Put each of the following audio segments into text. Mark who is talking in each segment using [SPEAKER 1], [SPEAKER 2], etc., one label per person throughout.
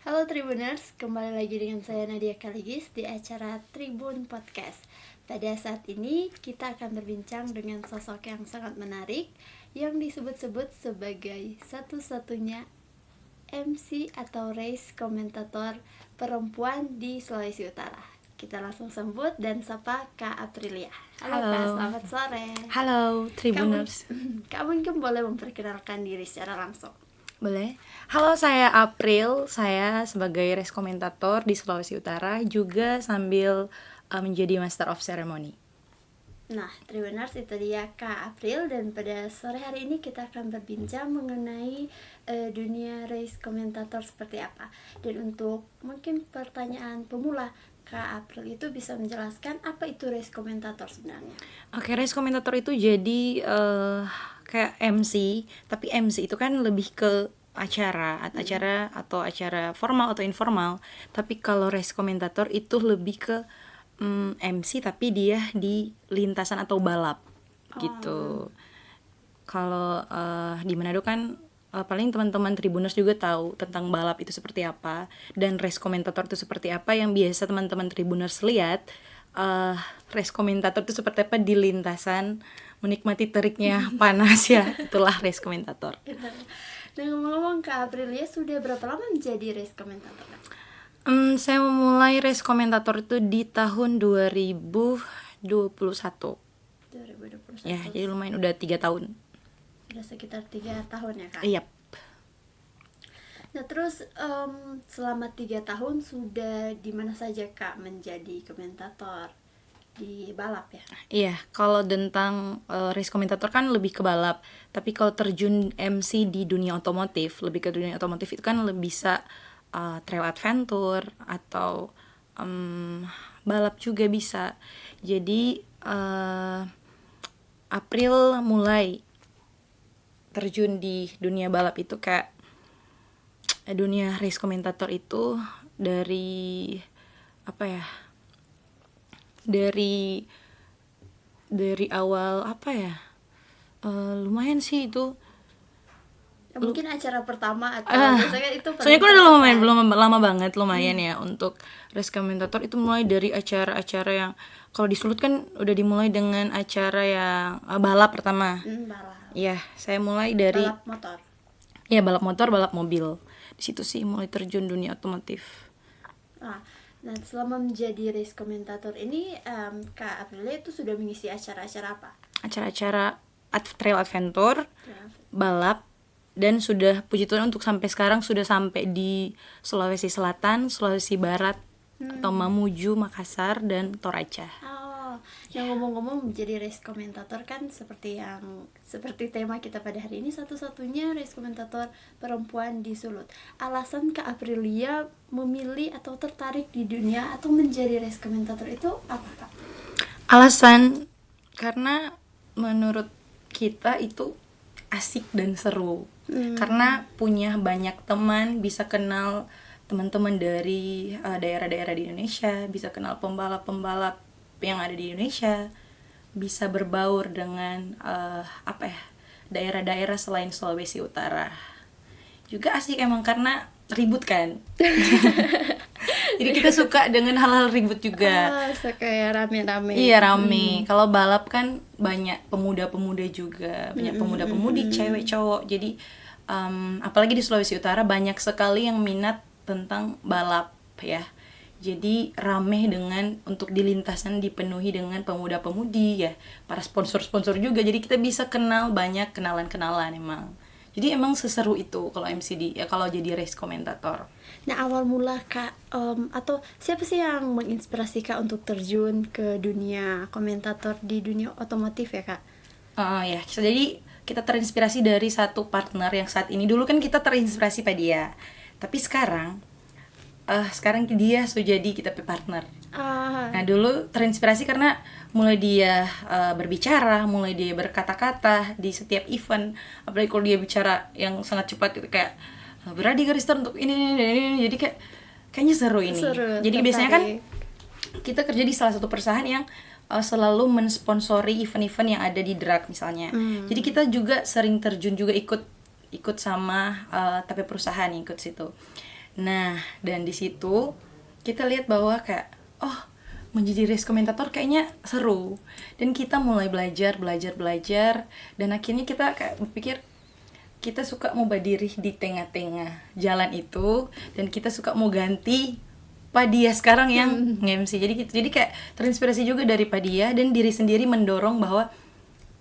[SPEAKER 1] Halo Tribuners, kembali lagi dengan saya Nadia Kaligis di acara Tribun Podcast. Pada saat ini kita akan berbincang dengan sosok yang sangat menarik yang disebut-sebut sebagai satu-satunya MC atau race komentator perempuan di Sulawesi Utara. Kita langsung sambut dan sapa Kak Aprilia. Halo. Kak, selamat sore.
[SPEAKER 2] Halo Tribuners.
[SPEAKER 1] Kak mungkin boleh memperkenalkan diri secara langsung.
[SPEAKER 2] Boleh. Halo, saya April. Saya sebagai race komentator di Sulawesi Utara juga sambil menjadi Master of Ceremony.
[SPEAKER 1] Nah, Tribuners, itu dia Kak April, dan pada sore hari ini kita akan berbincang mengenai dunia race komentator seperti apa. Dan untuk mungkin pertanyaan pemula, Kak April itu bisa menjelaskan apa itu race komentator sebenarnya?
[SPEAKER 2] Oke, race komentator itu jadi kayak MC, tapi MC itu kan lebih ke acara atau acara formal atau informal. Tapi kalau race komentator itu lebih ke MC tapi dia di lintasan atau balap gitu. Kalau di Manado kan paling teman-teman Tribuners juga tahu tentang balap itu seperti apa dan race komentator itu seperti apa. Yang biasa teman-teman Tribuners lihat race komentator itu seperti apa di lintasan, menikmati teriknya panas ya, itulah race komentator.
[SPEAKER 1] Nah, ngomong-ngomong Kak Aprilia sudah berapa lama menjadi race komentator?
[SPEAKER 2] Saya memulai race komentator itu di tahun 2021.
[SPEAKER 1] 2021.
[SPEAKER 2] Ya, jadi lumayan udah 3 tahun.
[SPEAKER 1] Sudah sekitar 3 tahun ya Kak?
[SPEAKER 2] Iya.
[SPEAKER 1] Nah terus selama 3 tahun sudah di mana saja Kak menjadi komentator di balap ya?
[SPEAKER 2] Iya, kalau tentang race komentator kan lebih ke balap. Tapi kalau terjun MC di dunia otomotif, lebih ke dunia otomotif itu kan lebih bisa trail adventure atau balap juga bisa. Jadi April mulai terjun di dunia balap itu kayak dunia race komentator itu dari apa ya? Dari awal apa ya? Lumayan sih itu.
[SPEAKER 1] Mungkin acara pertama atau biasanya itu
[SPEAKER 2] Soalnya kan udah lumayan belum lama banget lumayan ya untuk race komentator itu mulai dari acara-acara yang kalau di Sulut kan udah dimulai dengan acara yang balap pertama.
[SPEAKER 1] Balap.
[SPEAKER 2] Iya, saya mulai dari
[SPEAKER 1] balap motor.
[SPEAKER 2] Iya, balap motor, balap mobil. Di situ sih mulai terjun dunia otomotif.
[SPEAKER 1] Nah, selama menjadi race komentator ini Kak Aprilia itu sudah mengisi acara-acara apa?
[SPEAKER 2] Acara-acara trail adventure, balap, dan sudah puji Tuhan untuk sampai sekarang sudah sampai di Sulawesi Selatan, Sulawesi Barat, atau Mamuju, Makassar, dan Toraja.
[SPEAKER 1] Yang ngomong-ngomong menjadi race komentator kan seperti tema kita pada hari ini, satu-satunya race komentator perempuan di Sulut. Alasan Kak Aprilia memilih atau tertarik di dunia atau menjadi race komentator itu apa Kak?
[SPEAKER 2] Alasan karena menurut kita itu asik dan seru. Karena punya banyak teman, bisa kenal teman-teman dari daerah-daerah di Indonesia, bisa kenal pembalap-pembalap yang ada di Indonesia, bisa berbaur dengan daerah-daerah selain Sulawesi Utara. Juga asik emang karena ribut kan. Jadi kita suka dengan hal-hal ribut juga.
[SPEAKER 1] Kayak rame-rame.
[SPEAKER 2] Iya, rame. Kalau balap kan banyak pemuda-pemuda juga, banyak pemuda-pemudi, cewek, cowok. Jadi apalagi di Sulawesi Utara banyak sekali yang minat tentang balap ya. Jadi rame dengan untuk di lintasan dipenuhi dengan pemuda-pemudi ya, para sponsor-sponsor juga. Jadi kita bisa kenal banyak kenalan-kenalan emang. Jadi emang seseru itu kalau MCD ya, kalau jadi race komentator.
[SPEAKER 1] Nah awal mula Kak atau siapa sih yang menginspirasi Kak untuk terjun ke dunia komentator di dunia otomotif ya Kak?
[SPEAKER 2] Ya, jadi kita terinspirasi dari satu partner yang saat ini, dulu kan kita terinspirasi pada dia, tapi sekarang dia sudah jadi kita partner. Nah dulu terinspirasi karena mulai dia berbicara, mulai dia berkata-kata di setiap event, apalagi kalau dia bicara yang sangat cepat itu kayak berani garis untuk ini, jadi kayaknya seru ini. Jadi biasanya kan kita kerja di salah satu perusahaan yang selalu mensponsori event-event yang ada di drag misalnya. Jadi kita juga sering terjun juga ikut sama tapi perusahaan ikut situ. Nah, dan di situ kita lihat bahwa kayak menjadi race komentator kayaknya seru. Dan kita mulai belajar dan akhirnya kita kayak berpikir kita suka mau berdiri di tengah-tengah jalan itu dan kita suka mau ganti Padia sekarang yang nge-MC. Jadi kayak terinspirasi juga dari Padia dan diri sendiri mendorong bahwa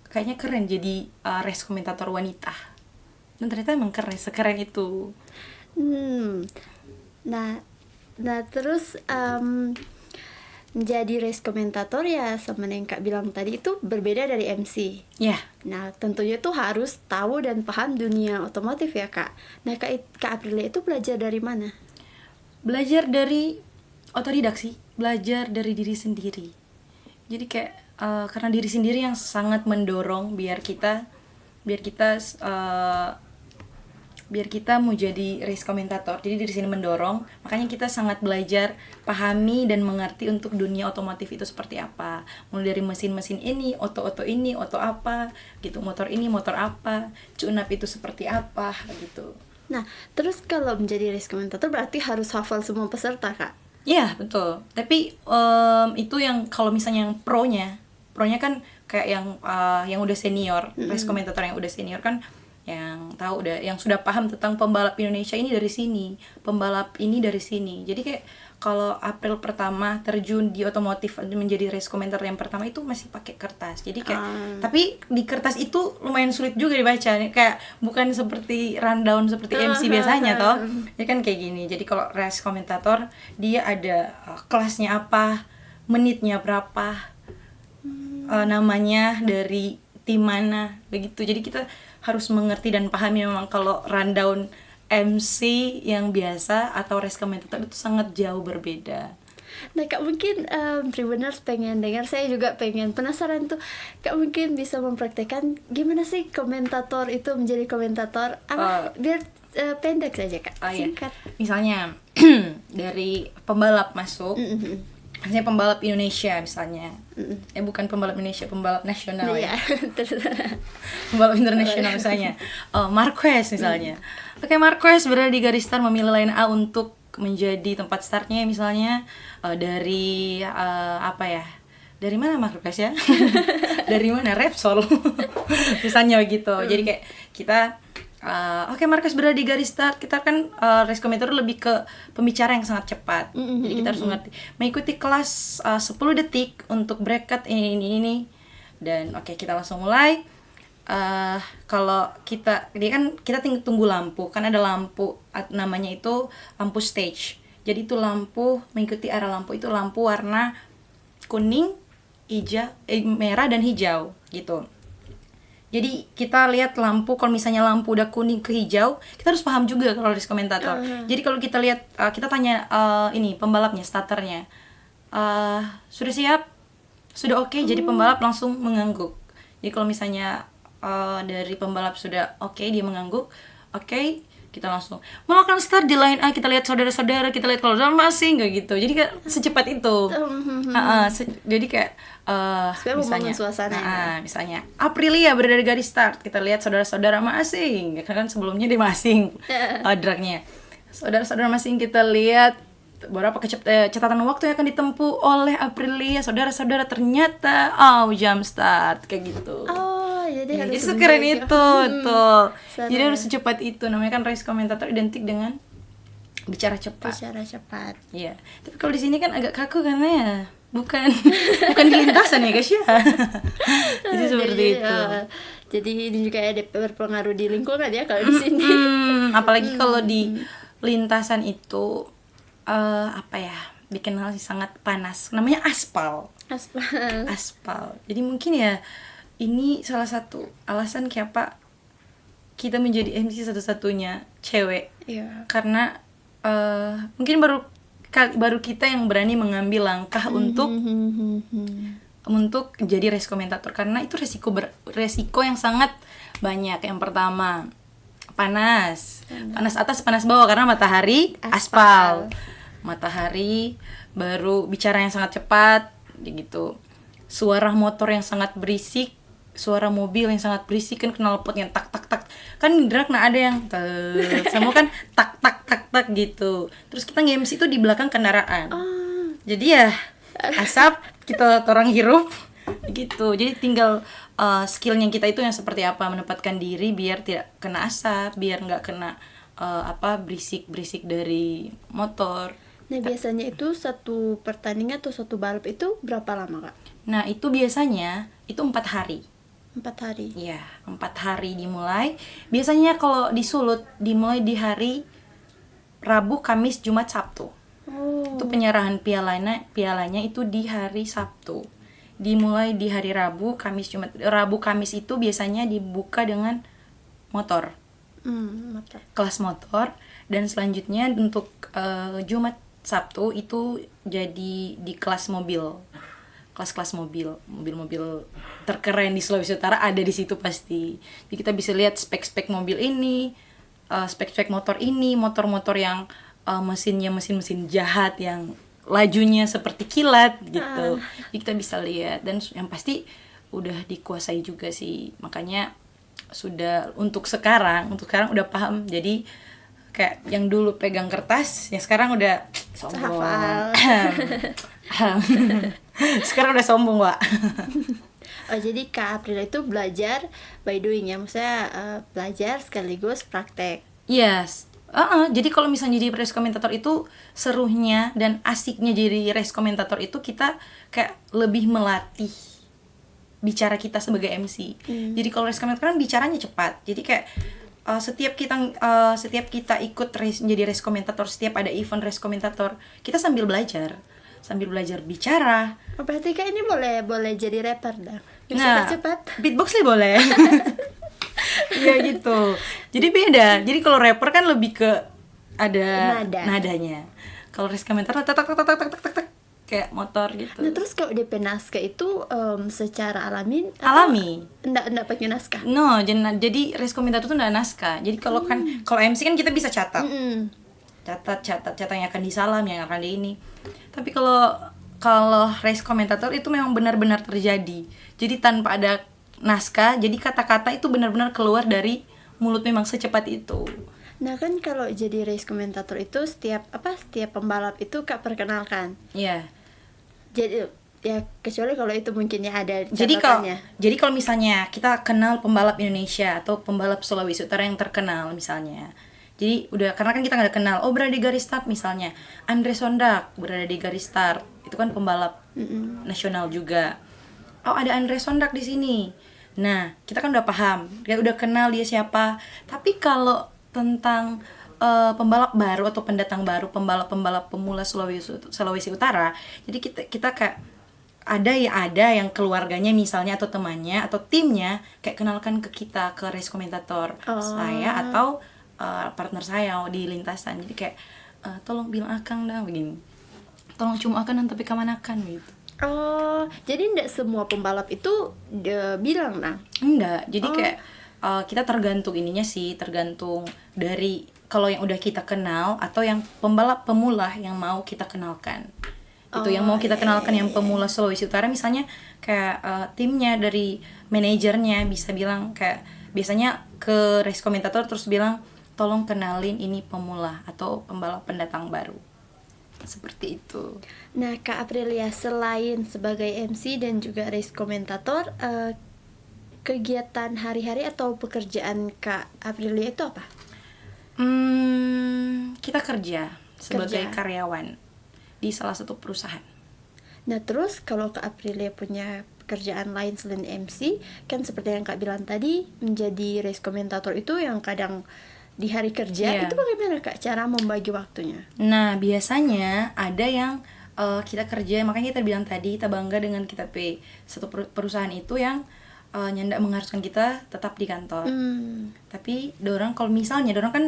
[SPEAKER 2] kayaknya keren jadi race komentator wanita. Dan ternyata emang keren, sekeren itu.
[SPEAKER 1] Nah terus menjadi race komentator ya sama yang Kak bilang tadi itu berbeda dari MC.
[SPEAKER 2] Ya.
[SPEAKER 1] Nah tentunya tuh harus tahu dan paham dunia otomotif ya Kak. Nah Kak Aprilia itu belajar dari mana?
[SPEAKER 2] Belajar dari otodidak sih, belajar dari diri sendiri. Jadi kayak karena diri sendiri yang sangat mendorong biar kita mau jadi race komentator. Jadi dari sini mendorong, makanya kita sangat belajar pahami dan mengerti untuk dunia otomotif itu seperti apa. Mulai dari mesin-mesin ini, oto ini, oto apa gitu, motor ini, motor apa, tune-up itu seperti apa gitu.
[SPEAKER 1] Nah, terus kalau menjadi race komentator berarti harus hafal semua peserta, Kak?
[SPEAKER 2] Iya, betul. Tapi itu yang kalau misalnya yang pronya kan kayak yang udah senior, race komentator yang udah senior kan yang tahu udah, yang sudah paham tentang pembalap Indonesia ini dari sini, pembalap ini dari sini. Jadi kayak kalau April pertama terjun di otomotif menjadi race komentator yang pertama itu masih pakai kertas. Jadi kayak tapi di kertas itu lumayan sulit juga dibaca. Kayak bukan seperti rundown seperti MC biasanya toh. Ya kan kayak gini. Jadi kalau race komentator dia ada kelasnya apa, menitnya berapa, namanya dari tim mana begitu. Jadi kita harus mengerti dan pahami memang kalau rundown MC yang biasa atau race komentator itu sangat jauh berbeda.
[SPEAKER 1] Nah Kak mungkin Tribuners pengen dengar, saya juga pengen penasaran tuh Kak mungkin bisa mempraktekkan gimana sih komentator itu menjadi komentator biar pendek saja Kak, singkat.
[SPEAKER 2] Misalnya dari pembalap masuk, misalnya pembalap Indonesia misalnya, bukan pembalap Indonesia, pembalap nasional ya. Pembalap internasional misalnya, Marquez misalnya. Oke, Marquez berada di garis start, memilih line A untuk menjadi tempat startnya misalnya dari dari mana Marquez ya? Dari mana? Repsol misalnya begitu. Jadi kayak kita Marquez berada di garis start. Kita kan race komentator lebih ke pembicara yang sangat cepat. Jadi kita harus mengerti mengikuti kelas 10 detik untuk bracket ini. Dan kita langsung mulai. Kalau kita tunggu lampu, kan ada lampu namanya itu lampu stage. Jadi itu lampu mengikuti arah lampu, itu lampu warna kuning, hijau, merah dan hijau gitu. Jadi kita lihat lampu, kalau misalnya lampu udah kuning ke hijau, kita harus paham juga kalau race komentator. Jadi kalau kita lihat, kita tanya ini pembalapnya, starternya, sudah siap, sudah oke, jadi pembalap langsung mengangguk. Jadi kalau misalnya dari pembalap sudah oke, dia mengangguk, kita langsung melakukan start di line A. Kita lihat saudara-saudara, kita lihat kalau masing kayak gitu. Jadi kayak secepat itu. Jadi kayak misalnya misalnya Aprilia berada di garis start, kita lihat saudara-saudara masing, kan sebelumnya di masing dragnya. Saudara-saudara masing kita lihat berapa catatan waktu yang akan ditempuh oleh Aprilia. Saudara-saudara ternyata jam start kayak gitu.
[SPEAKER 1] Jadi
[SPEAKER 2] sekeren itu tuh. Jadi harus secepat itu. Namanya kan race komentator identik dengan bicara cepat. Iya. Tapi kalau di sini kan agak kaku karena ya bukan di lintasan ya guys ya. Jadi seperti itu.
[SPEAKER 1] Jadi ini juga ada berpengaruh di lingkungan ya kalau di sini.
[SPEAKER 2] Apalagi kalau di lintasan itu bikin hal sangat panas. Namanya aspal. Jadi mungkin ya ini salah satu alasan kenapa kita menjadi MC satu-satunya cewek. Karena mungkin baru kita yang berani mengambil langkah untuk jadi race komentator, karena itu resiko yang sangat banyak. Yang pertama, panas atas, panas bawah karena matahari, aspal. Matahari, baru bicara yang sangat cepat gitu. Suara motor yang sangat berisik, suara mobil yang sangat berisik, kan knalpot yang tak tak tak. Kan drag ada yang semua kan tak tak tak tak gitu. Terus kita nge-MC itu di belakang kendaraan.
[SPEAKER 1] Oh.
[SPEAKER 2] Jadi ya asap kita orang hirup gitu. Jadi tinggal skillnya kita itu yang seperti apa, menempatkan diri biar tidak kena asap, biar nggak kena berisik dari motor.
[SPEAKER 1] Nah biasanya itu satu pertandingan atau satu balap itu berapa lama Kak?
[SPEAKER 2] Nah itu biasanya itu 4 hari.
[SPEAKER 1] 4 hari.
[SPEAKER 2] Iya, 4 hari dimulai. Biasanya kalau di Sulut dimulai di hari Rabu, Kamis, Jumat, Sabtu.
[SPEAKER 1] Oh.
[SPEAKER 2] Itu penyerahan pialanya itu di hari Sabtu. Dimulai di hari Rabu, Kamis, Jumat. Rabu, Kamis itu biasanya dibuka dengan motor.
[SPEAKER 1] Motor.
[SPEAKER 2] Kelas motor, dan selanjutnya untuk Jumat, Sabtu itu jadi di kelas mobil. Kelas-kelas mobil terkeren di Sulawesi Utara ada di situ pasti. Jadi kita bisa lihat spek-spek mobil ini, spek-spek motor ini, motor-motor yang mesinnya mesin jahat yang lajunya seperti kilat gitu. Jadi kita bisa lihat, dan yang pasti udah dikuasai juga sih. Makanya sudah untuk sekarang udah paham. Jadi kayak yang dulu pegang kertas, yang sekarang udah sombong. Sekarang udah sombong, Wak.
[SPEAKER 1] Oh, jadi Kak April itu belajar by doing ya, maksudnya belajar sekaligus praktek.
[SPEAKER 2] Yes. Jadi kalau misalnya jadi race komentator itu serunya dan asiknya jadi race komentator itu kita kayak lebih melatih bicara kita sebagai MC. Jadi kalau race komentator kan bicaranya cepat. Jadi kayak setiap kita ikut race, menjadi race komentator, setiap ada event race komentator, kita sambil belajar bicara.
[SPEAKER 1] Oh, berarti Kak ini boleh jadi rapper dah.
[SPEAKER 2] Nah,
[SPEAKER 1] cepat.
[SPEAKER 2] Beatbox sih boleh. Iya gitu. Jadi beda. Jadi kalau rapper kan lebih ke ada nadanya. Kalau race komentator tak kayak motor gitu.
[SPEAKER 1] Nah terus kalau DP naskah itu secara alami enggak pakai naskah?
[SPEAKER 2] No, jadi race komentator tuh enggak naskah. Jadi kalau kalau MC kan kita bisa catat. Catat yang akan disalam, yang akan di ini. Tapi kalau race komentator itu memang benar-benar terjadi. Jadi tanpa ada naskah, jadi kata-kata itu benar-benar keluar dari mulut memang secepat itu.
[SPEAKER 1] Nah kan kalau jadi race komentator itu setiap pembalap itu Kak perkenalkan.
[SPEAKER 2] Iya.
[SPEAKER 1] Jadi ya kecuali kalau itu mungkin ya ada catatannya.
[SPEAKER 2] Jadi kalau misalnya kita kenal pembalap Indonesia atau pembalap Sulawesi Utara yang terkenal misalnya. Jadi karena kan kita nggak kenal, berada di garis start misalnya Andre Sondak berada di garis start, itu kan pembalap nasional juga. Ada Andre Sondak di sini. Nah kita kan udah paham, dia udah kenal dia siapa. Tapi kalau tentang pembalap baru atau pendatang baru, pembalap pemula Sulawesi Utara, jadi kita kayak ada yang keluarganya misalnya atau temannya atau timnya kayak kenalkan ke kita, ke race komentator saya atau partner saya di lintasan. Jadi kayak tolong bilang akang dah begini, tolong cuma akang tapi kamanakan gitu.
[SPEAKER 1] Jadi enggak semua pembalap itu bilang
[SPEAKER 2] enggak, jadi kayak kita tergantung dari kalau yang udah kita kenal atau yang pembalap pemula yang mau kita kenalkan. Itu yang mau kita kenalkan yang pemula Sulawesi Utara misalnya kayak timnya dari manajernya bisa bilang kayak biasanya ke race komentator terus bilang tolong kenalin ini pemula atau pembalap pendatang baru. Seperti itu.
[SPEAKER 1] Nah, Kak Aprilia selain sebagai MC dan juga race komentator, kegiatan hari-hari atau pekerjaan Kak Aprilia itu apa?
[SPEAKER 2] Kita kerja sebagai karyawan di salah satu perusahaan.
[SPEAKER 1] Nah, terus kalau Kak Aprilia punya pekerjaan lain selain MC, kan seperti yang Kak bilang tadi, menjadi race komentator itu yang kadang di hari kerja, itu bagaimana Kak cara membagi waktunya?
[SPEAKER 2] Nah, biasanya ada yang kita kerja, makanya kita bilang tadi kita bangga dengan kita satu perusahaan itu yang nyandak mengharuskan kita tetap di kantor. Tapi dorang kalau misalnya dorang kan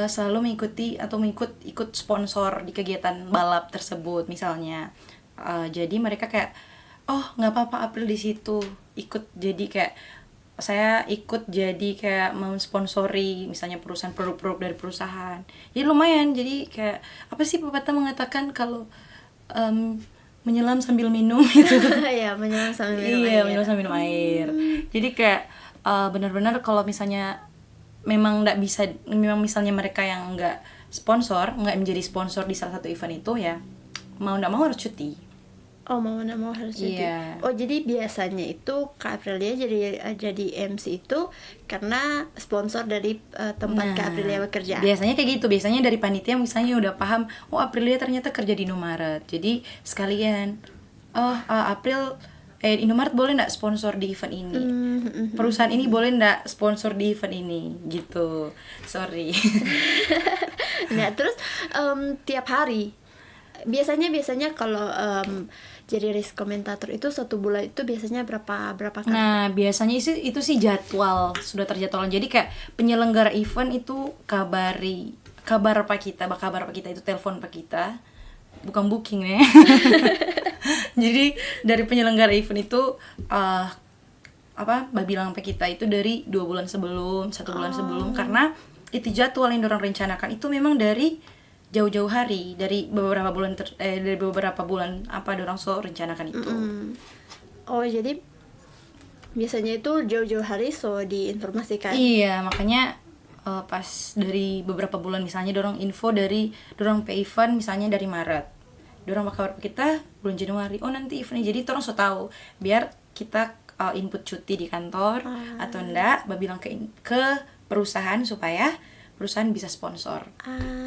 [SPEAKER 2] selalu mengikuti atau ikut sponsor di kegiatan balap tersebut misalnya. Jadi mereka kayak nggak apa-apa April di situ ikut, jadi kayak saya ikut jadi kayak mensponsori misalnya perusahaan, produk-produk dari perusahaan. Jadi lumayan, jadi kayak apa sih pepatah mengatakan kalau menyelam sambil minum gitu.
[SPEAKER 1] Iya, menyelam sambil minum air.
[SPEAKER 2] Menyelam sambil minum air. Jadi kayak benar-benar kalau misalnya memang nggak bisa, memang misalnya mereka yang nggak menjadi sponsor di salah satu event itu, ya mau nggak mau harus cuti.
[SPEAKER 1] Oh, mau nggak mau harus cuti.
[SPEAKER 2] Iya.
[SPEAKER 1] Oh, jadi biasanya itu Kak Aprilia jadi MC itu karena sponsor dari tempat Kak Aprilia bekerja.
[SPEAKER 2] Biasanya kayak gitu, biasanya dari panitia misalnya udah paham, oh Aprilia ternyata kerja di Indomaret, jadi sekalian, April Indomaret boleh nggak sponsor di event ini, perusahaan ini boleh nggak sponsor di event ini, gitu. Sorry.
[SPEAKER 1] Nah, terus tiap hari biasanya kalau jadi race komentator itu 1 bulan itu biasanya berapa kali?
[SPEAKER 2] Nah, biasanya itu sih jadwal, sudah terjadwal. Jadi kayak penyelenggara event itu kabar apa kita itu telepon apa kita, bukan booking ya. Jadi dari penyelenggara event itu bilang apa kita itu dari 2 bulan sebelum, 1 bulan sebelum, karena itu jadwal yang dorang rencanakan itu memang dari jauh-jauh hari, dari beberapa bulan apa dorang so rencanakan itu.
[SPEAKER 1] Oh, jadi biasanya itu jauh-jauh hari so diinformasikan.
[SPEAKER 2] Iya, makanya pas dari beberapa bulan misalnya dorang info dari dorang event misalnya dari Maret, dorang bakal kita bulan Januari, oh nanti eventnya, jadi dorang so tahu biar kita input cuti di kantor atau enggak, bilang ke perusahaan supaya perusahaan bisa sponsor.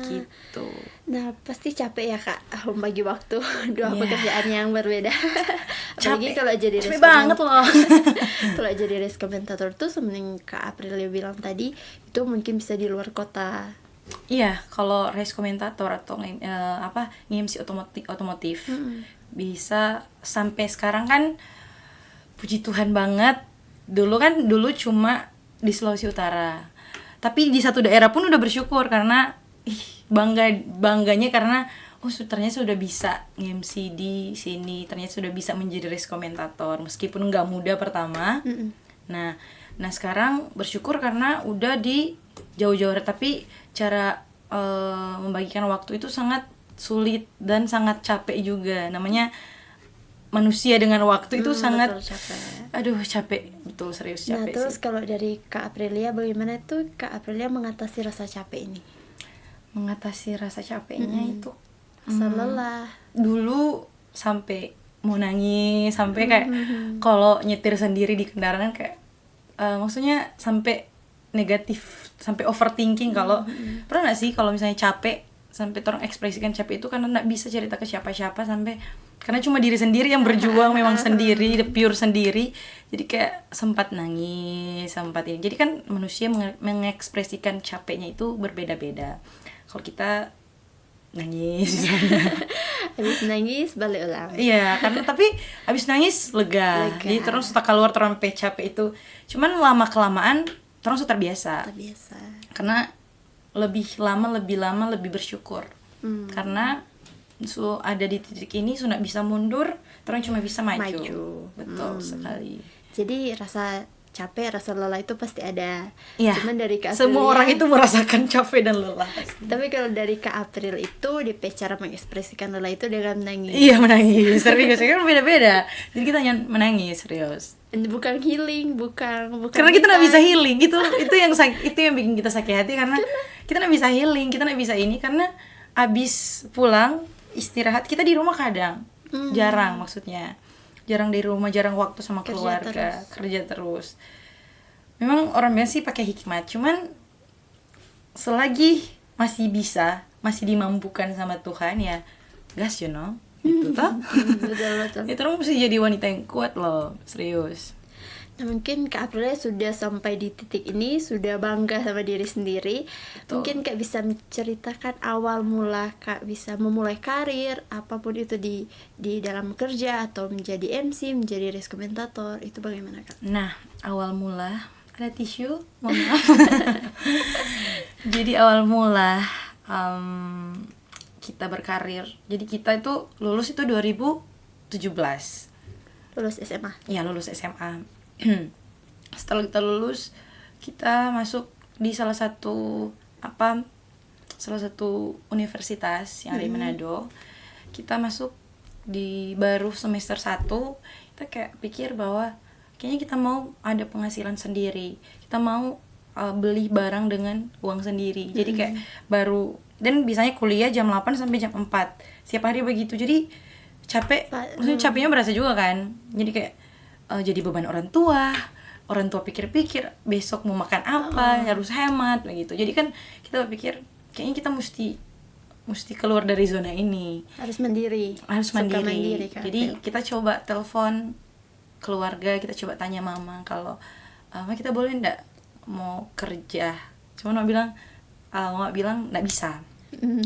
[SPEAKER 2] Gitu.
[SPEAKER 1] Nah, pasti capek ya Kak membagi waktu dua pekerjaan yang berbeda. Apalagi kalau jadi
[SPEAKER 2] capek banget loh.
[SPEAKER 1] Kalau jadi race komentator tuh seperti Kak Aprilia bilang tadi, itu mungkin bisa di luar kota.
[SPEAKER 2] Iya, kalau race komentator atau nge-MC otomotif bisa sampai sekarang kan, puji Tuhan banget. Dulu cuma di Sulawesi Utara. Tapi di satu daerah pun udah bersyukur karena bangganya karena ternyata sudah bisa nge-MC di sini, ternyata sudah bisa menjadi race komentator meskipun nggak mudah pertama. Nah sekarang bersyukur karena udah di jauh-jauh, tapi cara membagikan waktu itu sangat sulit dan sangat capek juga. Namanya manusia dengan waktu itu sangat capek betul, serius capek.
[SPEAKER 1] Nah, terus kalau dari Kak Aprilia, bagaimana tuh Kak Aprilia mengatasi rasa capek ini?
[SPEAKER 2] Mengatasi rasa capeknya itu
[SPEAKER 1] lelah.
[SPEAKER 2] Dulu sampai mau nangis, sampai kayak kalau nyetir sendiri di kendaraan kayak maksudnya sampai negatif, sampai overthinking. Kalau pernah nggak sih kalau misalnya capek sampai orang ekspresikan capek itu karena nggak bisa cerita ke siapa-siapa, sampai karena cuma diri sendiri yang berjuang, memang sendiri, pure sendiri, jadi kayak sempat nangis, sempat ini. Jadi kan manusia mengekspresikan capeknya itu berbeda-beda. Kalau kita nangis
[SPEAKER 1] habis nangis balik ulang.
[SPEAKER 2] Iya, karena tapi habis nangis lega. Jadi terus tak keluar sampai capek itu. Cuman lama kelamaan terus terbiasa. Karena lebih lama lebih bersyukur. Karena ada di titik ini sudah bisa mundur, terus cuma bisa maju. Betul sekali.
[SPEAKER 1] Jadi rasa capek, rasa lelah itu pasti ada.
[SPEAKER 2] Ya,
[SPEAKER 1] cuman dari Kak April,
[SPEAKER 2] semua orang itu merasakan capek dan lelah.
[SPEAKER 1] Tapi kalau dari Kak April itu cara mengekspresikan lelah itu dengan menangis.
[SPEAKER 2] Iya, menangis. Serius, kan beda-beda. Jadi kita hanya menangis, serius.
[SPEAKER 1] Bukan healing, bukan
[SPEAKER 2] karena kita nggak bisa healing. Itu yang bikin kita sakit hati, karena kita nggak bisa healing, kita nggak bisa ini, karena abis pulang istirahat kita di rumah kadang jarang, maksudnya jarang di rumah, jarang waktu sama keluarga, kerja terus. Memang orang biasa sih pakai hikmat, cuman selagi masih dimampukan sama Tuhan, ya gas, gitu toh.
[SPEAKER 1] Betul.
[SPEAKER 2] Itu orang mesti jadi wanita yang kuat loh, serius.
[SPEAKER 1] Nah, mungkin Kak Aprilia sudah sampai di titik ini, sudah bangga sama diri sendiri. Betul. Mungkin Kak bisa menceritakan awal mula Kak bisa memulai karir apapun itu di dalam kerja atau menjadi MC, menjadi race komentator, itu bagaimana Kak?
[SPEAKER 2] Nah, awal mula, ada tisu? Mohon maaf. Jadi awal mula kita berkarir. Jadi kita itu lulus itu 2017.
[SPEAKER 1] Lulus SMA?
[SPEAKER 2] Iya, lulus SMA. Setelah kita lulus, kita masuk di salah satu universitas yang ada di Manado. Kita masuk di baru semester 1. Kita kayak pikir bahwa kayaknya kita mau ada penghasilan sendiri, kita mau beli barang dengan uang sendiri. Jadi kayak baru, dan biasanya kuliah jam 8 sampai jam 4 setiap hari begitu. Jadi capek, maksudnya capeknya berasa juga kan. Jadi kayak jadi beban orang tua pikir-pikir besok mau makan apa, harus hemat begitu. Jadi kan kita pikir kayaknya kita mesti keluar dari zona ini,
[SPEAKER 1] harus mandiri
[SPEAKER 2] mandiri.
[SPEAKER 1] Kak
[SPEAKER 2] Jadi
[SPEAKER 1] April.
[SPEAKER 2] kita coba telepon keluarga, kita coba tanya mama kalau Ma, kita boleh ndak mau kerja. Cuman mama bilang nggak bisa,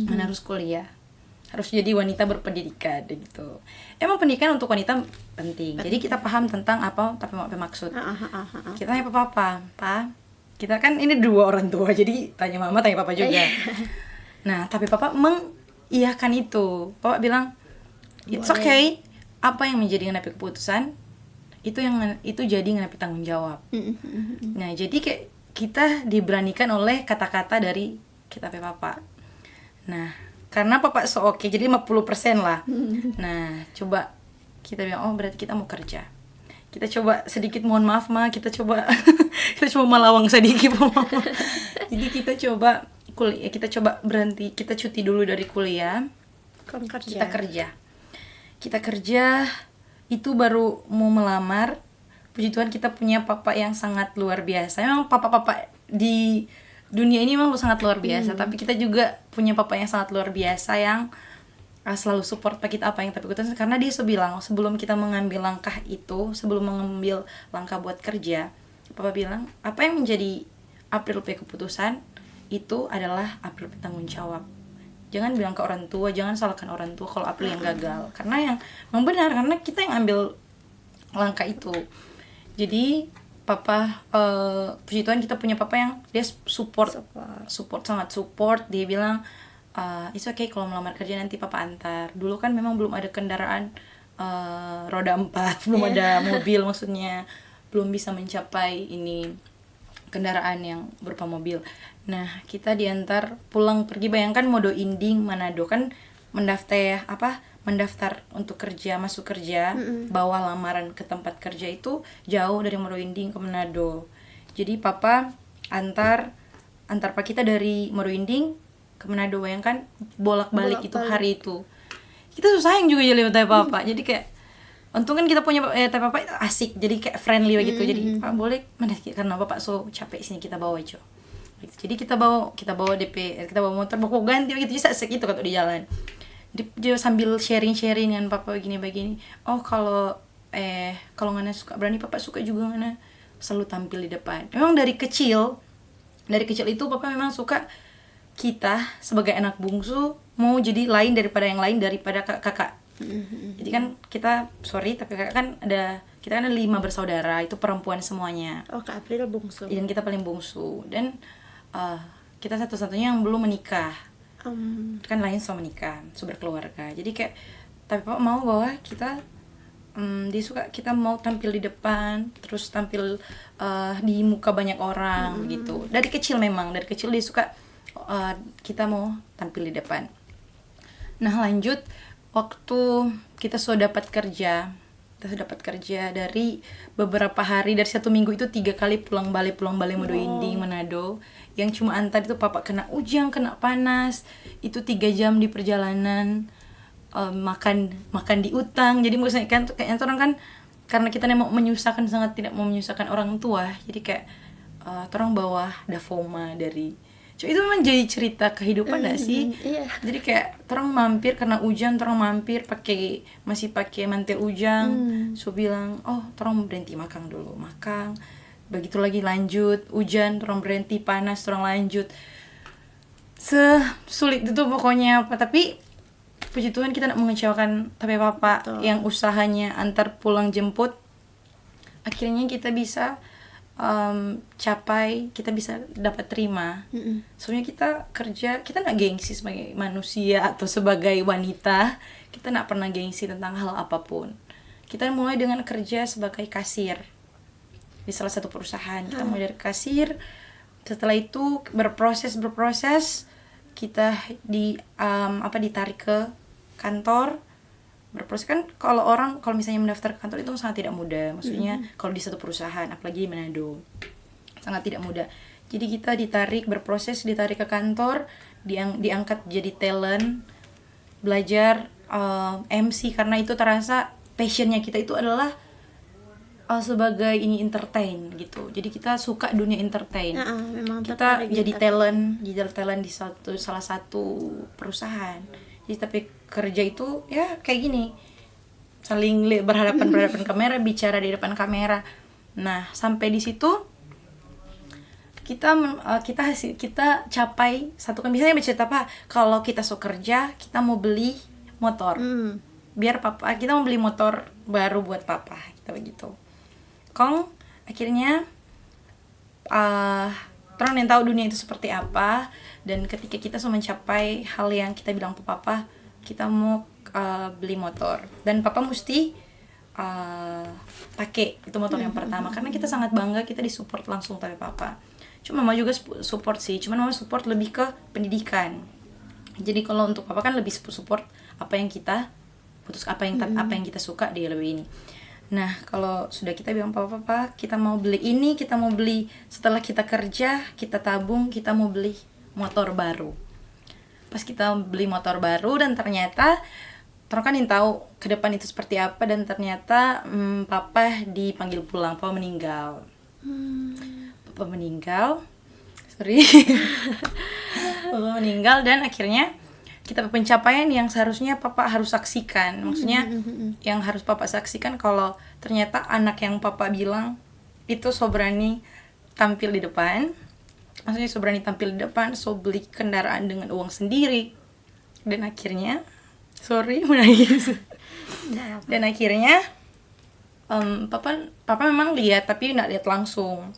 [SPEAKER 2] mana harus kuliah, harus jadi wanita berpendidikan gitu. Emang pendidikan untuk wanita penting. Jadi kita paham tentang apa tapi mau maksud. Kita tanya papa, kita kan ini dua orang tua, jadi tanya mama tanya papa juga. Nah tapi papa mengiyakan itu. Papa bilang it's okay, apa yang menjadi ngenapi keputusan itu jadi ngenapi tanggung jawab. Nah jadi kayak kita diberanikan oleh kata-kata dari kita papa. Nah karena papa so oke, jadi 50% lah. Nah coba kita bilang oh berarti kita mau kerja. Kita coba sedikit mohon maaf kita coba kita coba melawang sedikit mama. Jadi kita coba kuliah, kita coba berhenti, kita cuti dulu dari kuliah, kita kerja itu baru mau melamar. Puji Tuhan kita punya papa yang sangat luar biasa. Memang papa-papa di dunia ini memang sangat luar biasa, tapi kita juga punya papa yang sangat luar biasa yang selalu support kita apa yang tapi ikutan. Karena dia bilang sebelum kita mengambil langkah itu, sebelum mengambil langkah buat kerja, papa bilang apa yang menjadi April keputusan itu adalah April bertanggung jawab. Jangan bilang ke orang tua, jangan salahkan orang tua kalau April yang gagal, karena yang memang benar, karena kita yang ambil langkah itu. Jadi papa, puji Tuhan kita punya papa yang dia support sangat support. Dia bilang it's okay kalau melamar kerja nanti papa antar. Dulu kan memang belum ada kendaraan roda 4, belum ada mobil, maksudnya belum bisa mencapai ini kendaraan yang berupa mobil. Nah kita diantar pulang pergi. Bayangkan Modo Inding Manado kan mendaftar untuk kerja, masuk kerja, bawa lamaran ke tempat kerja itu jauh dari Modo Inding ke Manado. Jadi papa antar pak kita dari Modo Inding ke Manado. Bayangkan bolak-balik itu hari itu. Kita susah yang juga jadi tanya papa. Jadi kayak untung kan kita punya tanya papa asik, jadi kayak friendly begitu. Jadi pak boleh mana, karena bapak so capek sini kita bawa aja. Jadi kita bawa DP, kita bawa motor, bawa ganti begitu, jadi asik itu kalau di jalan. Dia sambil sharing dengan papa begini. Oh kalau Ngana suka berani, papa suka juga Ngana selalu tampil di depan. Memang dari kecil itu papa memang suka kita sebagai anak bungsu mau jadi lain daripada kakak. Jadi kan kita tapi kakak kan kita kan ada 5 bersaudara, itu perempuan semuanya.
[SPEAKER 1] Oh Kak April bungsu.
[SPEAKER 2] Dan kita paling bungsu, dan kita satu-satunya yang belum menikah. Kan lain so menikah, so berkeluarga. Jadi kayak tapi papa mau bahwa kita dia suka kita mau tampil di depan, terus tampil di muka banyak orang gitu. Dari kecil dia suka kita mau tampil di depan. Nah lanjut, waktu kita sudah dapat kerja dari beberapa hari, dari 1 minggu itu 3 kali pulang balik Modo Inding Manado. Yang cuma antar itu papa kena hujan, kena panas, itu 3 jam di perjalanan, makan di utang. Jadi maksudnya kan kayaknya orang kan karena kita mau menyusahkan, sangat tidak mau menyusahkan orang tua, jadi kayak orang bawa dafoma dari itu memang jadi cerita kehidupan gak sih? Jadi kayak orang mampir karena hujan, orang mampir masih pakai mantel hujan. So bilang orang berhenti makan dulu, begitu lagi lanjut hujan, orang berhenti panas, orang lanjut. Sulit itu pokoknya. Tapi puji Tuhan kita tidak mengecewakan tapi papa. Betul. Yang usahanya antar pulang jemput, akhirnya kita bisa kita bisa dapat terima. Soalnya kita kerja, kita nggak gengsi sebagai manusia atau sebagai wanita, kita nggak pernah gengsi tentang hal apapun. Kita mulai dengan kerja sebagai kasir di salah satu perusahaan. Kita mulai dari kasir, setelah itu berproses kita ditarik ke kantor. Berproses kan kalau misalnya mendaftar ke kantor itu sangat tidak mudah, maksudnya kalau di satu perusahaan, apalagi di Manado, sangat tidak mudah. Jadi kita ditarik ke kantor, diangkat jadi talent, belajar MC, karena itu terasa passionnya kita itu adalah sebagai ini entertain gitu. Jadi kita suka dunia entertain.
[SPEAKER 1] Memang
[SPEAKER 2] Kita jadi talent di salah satu perusahaan. Jadi tapi kerja itu ya kayak gini, saling berhadapan kamera, bicara di depan kamera. Nah, sampai di situ kita capai satu kan, biasanya bercerita apa, kalau kita suka kerja, kita mau beli motor. Biar papa, kita mau beli motor baru buat papa, kita begitu. Kong akhirnya orang yang tahu dunia itu seperti apa, dan ketika kita sudah mencapai hal yang kita bilang ke papa, kita mau beli motor, dan papa mesti pakai itu motor yang pertama, karena kita sangat bangga kita disupport langsung dari papa. Cuma mama juga support sih, cuman mama support lebih ke pendidikan. Jadi kalau untuk papa kan lebih support apa yang kita apa yang kita suka, dia lebih ini. Nah, kalau sudah kita bilang papa, kita mau beli ini, kita mau beli, setelah kita kerja, kita tabung, kita mau beli motor baru. Pas kita beli motor baru, dan ternyata kan yang tahu ke depan itu seperti apa, dan ternyata papa dipanggil pulang, papa meninggal. Papa meninggal, papa meninggal, dan akhirnya kita pencapaian yang seharusnya papa harus saksikan, maksudnya yang harus papa saksikan, kalau ternyata anak yang papa bilang itu so berani tampil di depan, maksudnya so berani tampil di depan, so beli kendaraan dengan uang sendiri, dan akhirnya menangis. Dan akhirnya papa memang lihat, tapi nggak lihat langsung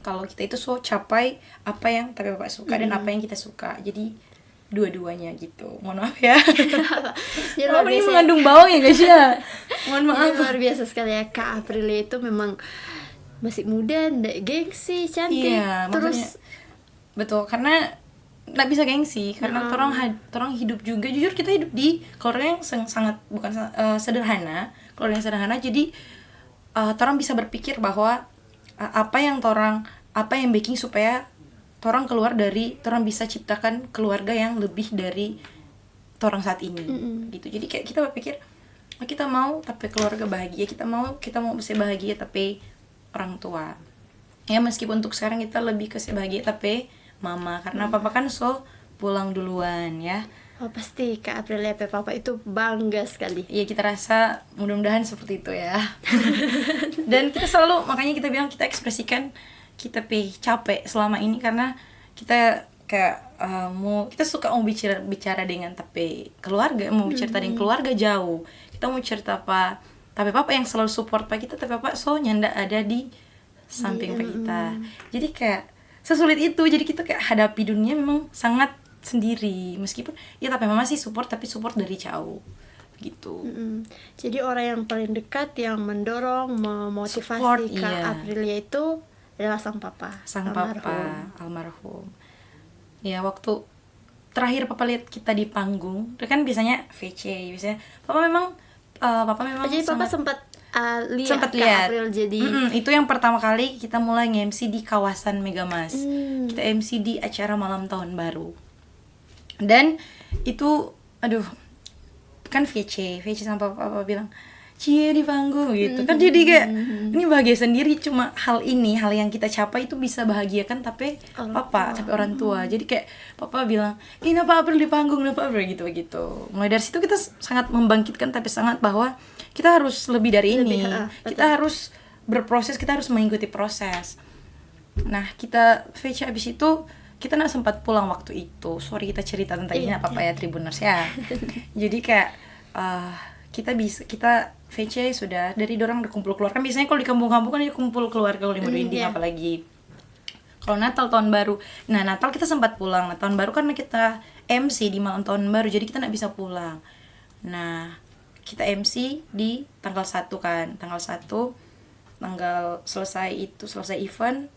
[SPEAKER 2] kalau kita itu so capai apa yang tapi papa suka dan apa yang kita suka, jadi dua-duanya gitu. Mohon maaf ya.
[SPEAKER 1] Luar
[SPEAKER 2] ini
[SPEAKER 1] biasa.
[SPEAKER 2] mengandung bawang ya guys ya. Mohon maaf.
[SPEAKER 1] Luar biasa sekali ya, Kak Aprilia itu memang masih muda, ndak gengsi, cantik.
[SPEAKER 2] Iya,
[SPEAKER 1] Terus
[SPEAKER 2] betul, karena nggak bisa gengsi, karena orang hidup juga, jujur kita hidup di keluarga yang sangat bukan sederhana, keluarga yang sederhana. Jadi orang bisa berpikir bahwa apa yang baking supaya orang keluar dari, orang bisa ciptakan keluarga yang lebih dari orang saat ini gitu. Jadi kayak kita berpikir kita mau tapi keluarga bahagia, kita mau bisa bahagia tapi orang tua ya, meskipun untuk sekarang kita lebih ke bahagia tapi mama, karena papa kan so pulang duluan ya.
[SPEAKER 1] pasti Kak Aprilia papa itu bangga sekali.
[SPEAKER 2] Iya, kita rasa mudah-mudahan seperti itu ya. Dan kita selalu, makanya kita bilang kita ekspresikan kita capek selama ini, karena kita kayak kita suka mau bicara dengan tapi keluarga, mau bicara dengan keluarga jauh, kita mau cerita apa, tapi papa yang selalu support pak kita, tapi papa so nyanda ada di samping pak kita. Jadi kayak sesulit itu, jadi kita kayak hadapi dunia memang sangat sendiri, meskipun ya tapi mama sih support, tapi support dari jauh gitu.
[SPEAKER 1] Jadi orang yang paling dekat yang mendorong, memotivasi
[SPEAKER 2] Support,
[SPEAKER 1] Kak
[SPEAKER 2] iya.
[SPEAKER 1] Aprilia itu adalah sang papa
[SPEAKER 2] almarhum. Ya, waktu terakhir papa lihat kita di panggung, kan biasanya VC, biasanya papa memang
[SPEAKER 1] jadi papa sempat lihat Kak
[SPEAKER 2] lihat.
[SPEAKER 1] April jadi
[SPEAKER 2] Itu yang pertama kali kita mulai nge-MC di kawasan Megamas. Kita MC di acara malam tahun baru. Dan itu kan VC sama papa bilang cie di panggung gitu kan, jadi kayak ini bahagia sendiri. Cuma hal yang kita capai itu bisa bahagiakan tapi orang tua. Jadi kayak papa bilang ini apa April di panggung, apa April gitu. Mulai dari situ kita sangat membangkitkan, tapi sangat bahwa kita harus lebih dari ini. Kita harus berproses, kita harus mengikuti proses. Nah, kita VC abis itu kita nggak sempat pulang waktu itu. Sorry, kita cerita tentang ini apa ya Tribuners ya. Jadi kayak kita VC sudah dari dorang udah kumpul keluarga. Kan biasanya kalau di kampung-kampung kan kumpul keluarga, kalau di Madurinding apalagi. Kalau Natal tahun baru. Nah, Natal kita sempat pulang. Nah, tahun baru karena kita MC di malam tahun baru, jadi kita nggak bisa pulang. Nah, kita MC di tanggal 1 kan. Tanggal selesai event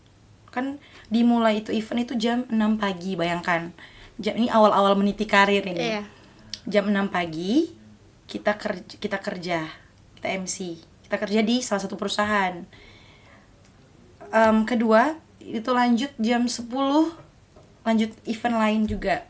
[SPEAKER 2] kan, dimulai itu event itu jam 6 pagi, bayangkan. Ini awal-awal meniti karir ini. Jam 6 pagi kita kerja, kita MC, kita kerja di salah satu perusahaan. Kedua, itu lanjut jam 10, lanjut event lain juga.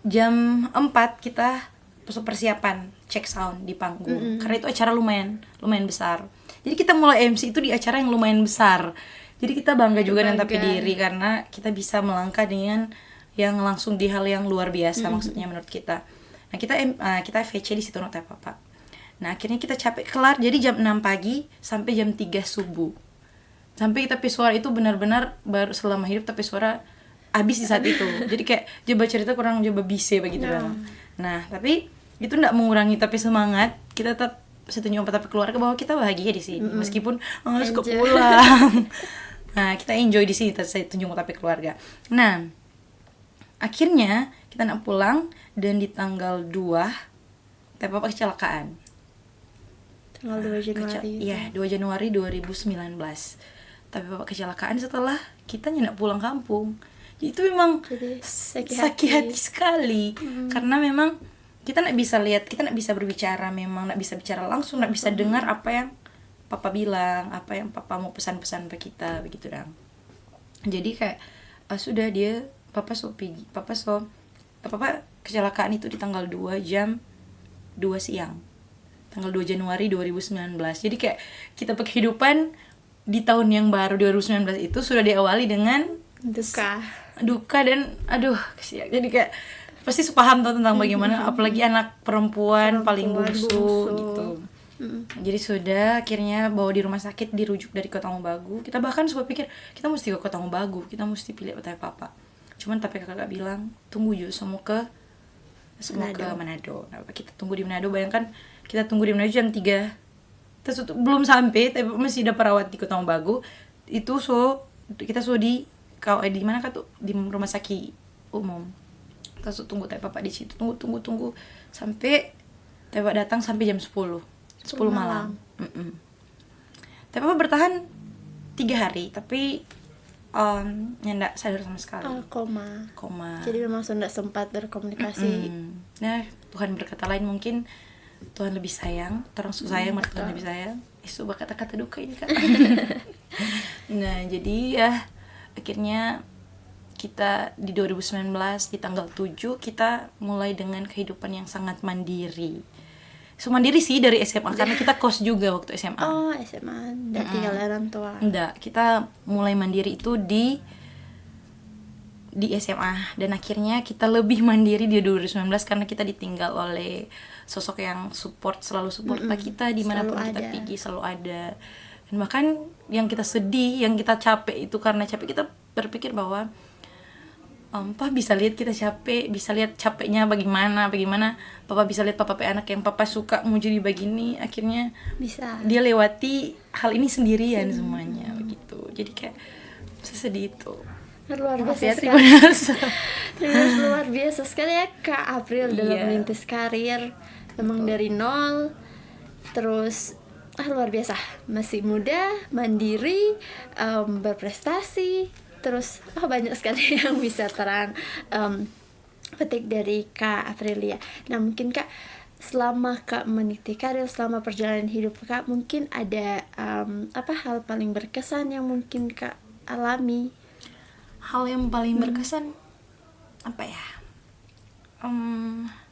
[SPEAKER 2] Jam 4 kita persiapan check sound di panggung. Karena itu acara lumayan besar. Jadi kita mulai MC itu di acara yang lumayan besar. Jadi kita bangga juga dan tapi diri karena kita bisa melangkah dengan yang langsung di hal yang luar biasa maksudnya menurut kita. Nah, kita VC di situ nota Papa. Nah, akhirnya kita capek kelar jadi jam 6 pagi sampai jam 3 subuh. Sampai kita suara itu benar-benar baru selama hidup tapi suara habis di saat itu. Jadi kayak coba cerita kurang coba bisa begitu dong. Nah, tapi itu enggak mengurangi tapi semangat. Kita tetap setuju tapi keluarga bahwa kita bahagia di sini meskipun harus pulang. Nah, kita enjoy di sini setuju tapi keluarga. Nah, akhirnya kita nak pulang dan di tanggal 2 tapi Papa kecelakaan.
[SPEAKER 1] Tanggal 2 Januari.
[SPEAKER 2] Iya, 2 Januari 2019. Tapi Papa kecelakaan setelah kita nak pulang kampung. Itu memang sakit hati sekali karena memang kita nak bisa lihat, kita nak bisa berbicara, memang nak bisa bicara langsung, nak bisa dengar apa yang Papa bilang, apa yang Papa mau pesan-pesan ke kita begitu dong. Jadi kayak sudah dia Papa kecelakaan itu di tanggal 2 jam 2 siang. Tanggal 2 Januari 2019. Jadi kayak kita kehidupan di tahun yang baru 2019 itu sudah diawali dengan duka dan aduh kesian. Jadi kayak pasti sepaham tuh tentang bagaimana apalagi anak perempuan paling bungsu gitu. Jadi sudah akhirnya bawa di rumah sakit, dirujuk dari Kota Mobagu. Kita bahkan sempat pikir kita mesti ke Kota Mobagu, kita mesti pilih Papa. Cuman tapi kakak bilang tunggu Ju, semua ke Manado. Nah, kita tunggu di Manado, bayangkan kita tunggu di Manado jam 3. Terus belum sampai tapi masih ada perawat di Kota Mobagu. Itu kita di mana kan tuh di rumah sakit umum. Terus tunggu Papa di situ, tunggu sampai Papa datang sampai jam 10 malam. Papa bertahan 3 hari tapi nggak sadar sama sekali. Koma. Jadi
[SPEAKER 1] memang sudah sempat berkomunikasi.
[SPEAKER 2] Nah, Tuhan berkata lain, mungkin Tuhan lebih sayang, orang sayang, Tuhan lebih sayang. Itu kata-kata duka ini kan. Nah, jadi ya akhirnya kita di 2019 di tanggal 7 kita mulai dengan kehidupan yang sangat mandiri. Mandiri sih dari SMA karena kita kos juga waktu SMA.
[SPEAKER 1] Oh, SMA. Enggak tinggal orang tua.
[SPEAKER 2] Enggak, kita mulai mandiri itu di SMA dan akhirnya kita lebih mandiri di 2019 karena kita ditinggal oleh sosok yang selalu support kita dimanapun kita pergi, selalu ada. Dan bahkan yang kita sedih, yang kita capek itu karena capek kita berpikir bahwa Papa bisa lihat kita capek, bisa lihat capeknya bagaimana Papa bisa lihat Papa anak yang Papa suka mau jadi begini, akhirnya
[SPEAKER 1] bisa
[SPEAKER 2] dia lewati hal ini sendirian semuanya begitu. Jadi kayak sedih itu
[SPEAKER 1] luar biasa luar biasa sekali ya Kak April dalam merintis karir memang dari nol, terus luar biasa, masih muda, mandiri, berprestasi, terus banyak sekali yang bisa petik dari Kak Aprilia. Nah mungkin Kak selama Kak meniti karir, selama perjalanan hidup Kak, mungkin ada hal paling berkesan yang mungkin Kak alami?
[SPEAKER 2] Hal yang paling berkesan apa ya?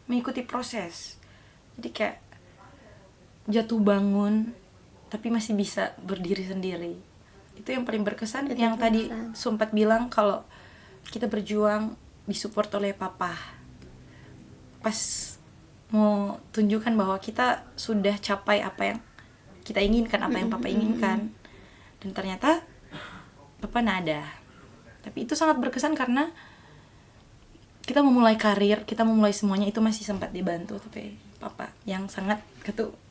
[SPEAKER 2] Mengikuti proses. Jadi kayak jatuh bangun tapi masih bisa berdiri sendiri. Itu yang paling berkesan. Yang tadi sempat bilang kalau kita berjuang disupport oleh Papa. Pas mau tunjukkan bahwa kita sudah capai apa yang kita inginkan, apa yang Papa inginkan. Dan ternyata Papa nada. Tapi itu sangat berkesan karena kita memulai karir, kita memulai semuanya itu masih sempat dibantu tapi Papa yang sangat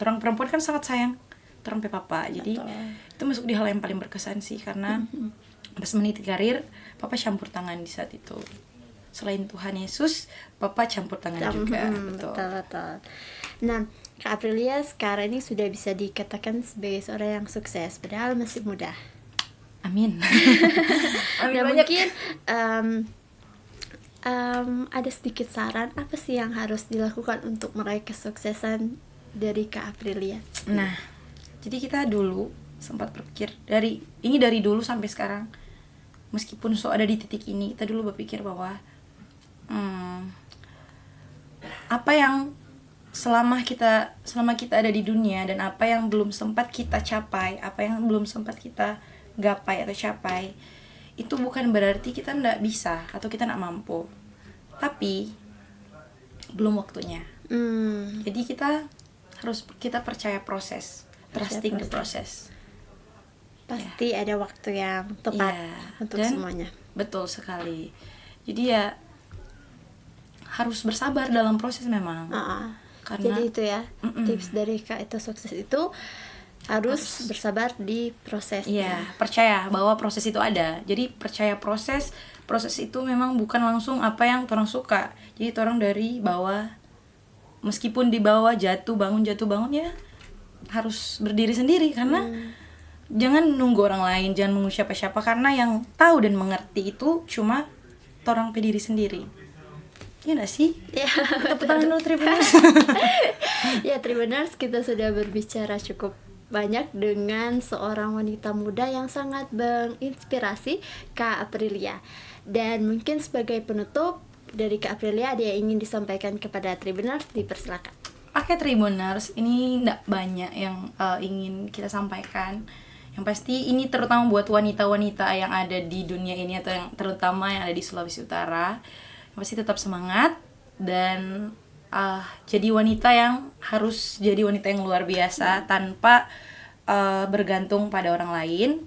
[SPEAKER 2] orang perempuan kan sangat sayang orang Papa. Jadi itu masuk di hal yang paling berkesan sih karena pas meniti karir Papa campur tangan di saat itu. Selain Tuhan Yesus, Papa campur tangan juga.
[SPEAKER 1] Betul. Nah, Kak Aprilia sekarang ini sudah bisa dikatakan sebagai seorang yang sukses padahal masih muda.
[SPEAKER 2] Amin.
[SPEAKER 1] Dan mungkin ada sedikit saran apa sih yang harus dilakukan untuk meraih kesuksesan dari Kak Aprilia?
[SPEAKER 2] Nah, jadi kita dulu sempat berpikir dari dulu sampai sekarang meskipun ada di titik ini, kita dulu berpikir bahwa apa yang selama kita ada di dunia, dan apa yang belum sempat kita capai, apa yang belum sempat kita gapai atau capai, itu bukan berarti kita nggak bisa atau kita nggak mampu, tapi belum waktunya. Jadi kita percaya proses, trusting the process.
[SPEAKER 1] Pasti ada waktu yang tepat untuk
[SPEAKER 2] dan
[SPEAKER 1] semuanya.
[SPEAKER 2] Betul sekali. Jadi ya harus bersabar dalam proses memang. Karena
[SPEAKER 1] jadi itu ya tips dari Kak itu sukses itu harus bersabar di proses.
[SPEAKER 2] Iya, percaya bahwa proses itu ada. Jadi percaya proses itu memang bukan langsung apa yang orang suka. Jadi orang dari bawah, meskipun di bawah jatuh bangun ya harus berdiri sendiri, karena jangan nunggu orang lain, jangan menunggu siapa-siapa, karena yang tahu dan mengerti itu cuma orang berdiri sendiri. Iya gak sih?
[SPEAKER 1] Ya,
[SPEAKER 2] tepuk tangan dulu Tribuners.
[SPEAKER 1] Ya, Tribuners, kita sudah berbicara cukup banyak dengan seorang wanita muda yang sangat menginspirasi, Kak Aprilia. Dan mungkin sebagai penutup dari Kak Aprilia, ada yang ingin disampaikan kepada Tribuners, dipersilakan.
[SPEAKER 2] Oke Tribuners, ini gak banyak yang ingin kita sampaikan. Yang pasti ini terutama buat wanita-wanita yang ada di dunia ini, atau yang terutama yang ada di Sulawesi Utara, pasti tetap semangat dan jadi wanita yang harus jadi wanita yang luar biasa tanpa bergantung pada orang lain.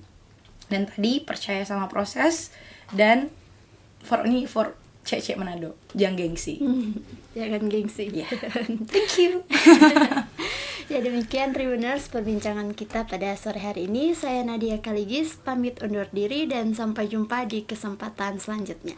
[SPEAKER 2] Dan tadi percaya sama proses, dan for cek Manado, jangan gengsi.
[SPEAKER 1] Jangan gengsi.
[SPEAKER 2] Yeah. Thank you.
[SPEAKER 1] Ya, demikian Tribuners perbincangan kita pada sore hari ini. Saya Nadia Kaligis pamit undur diri dan sampai jumpa di kesempatan selanjutnya.